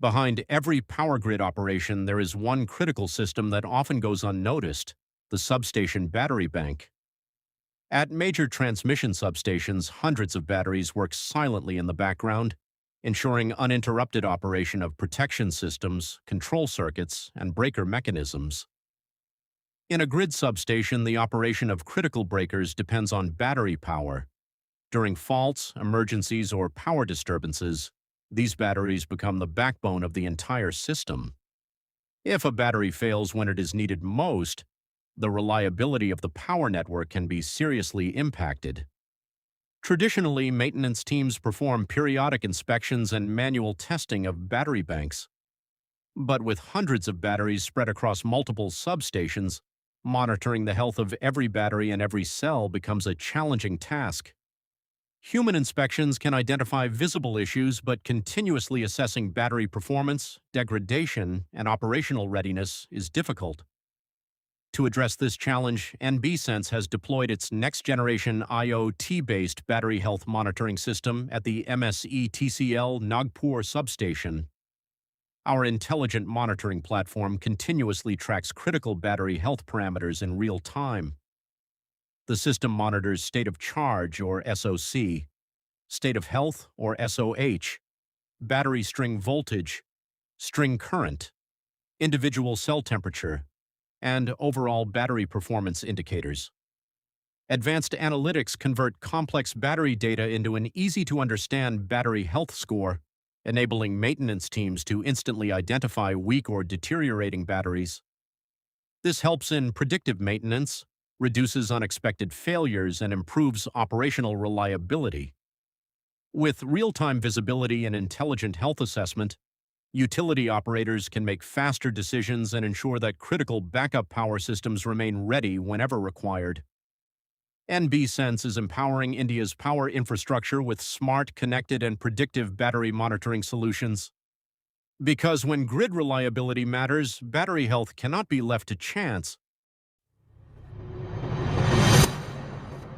Behind every power grid operation, there is one critical system that often goes unnoticed: the substation battery bank. At major transmission substations, hundreds of batteries work silently in the background, ensuring uninterrupted operation of protection systems, control circuits, and breaker mechanisms. In a grid substation, the operation of critical breakers depends on battery power. During faults, emergencies, or power disturbances, these batteries become the backbone of the entire system. If a battery fails when it is needed most, the reliability of the power network can be seriously impacted. Traditionally, maintenance teams perform periodic inspections and manual testing of battery banks. But with hundreds of batteries spread across multiple substations, monitoring the health of every battery and every cell becomes a challenging task. Human inspections can identify visible issues, but continuously assessing battery performance, degradation, and operational readiness is difficult. To address this challenge, NBSense has deployed its next-generation IoT-based battery health monitoring system at the MSE-TCL Nagpur substation. Our intelligent monitoring platform continuously tracks critical battery health parameters in real time. The system monitors state of charge, or SOC, state of health, or SOH, battery string voltage, string current, individual cell temperature, and overall battery performance indicators. Advanced analytics convert complex battery data into an easy-to-understand battery health score, enabling maintenance teams to instantly identify weak or deteriorating batteries. This helps in predictive maintenance, reduces unexpected failures, and improves operational reliability. With real-time visibility and intelligent health assessment, utility operators can make faster decisions and ensure that critical backup power systems remain ready whenever required. NBSense is empowering India's power infrastructure with smart, connected, and predictive battery monitoring solutions. Because when grid reliability matters, battery health cannot be left to chance.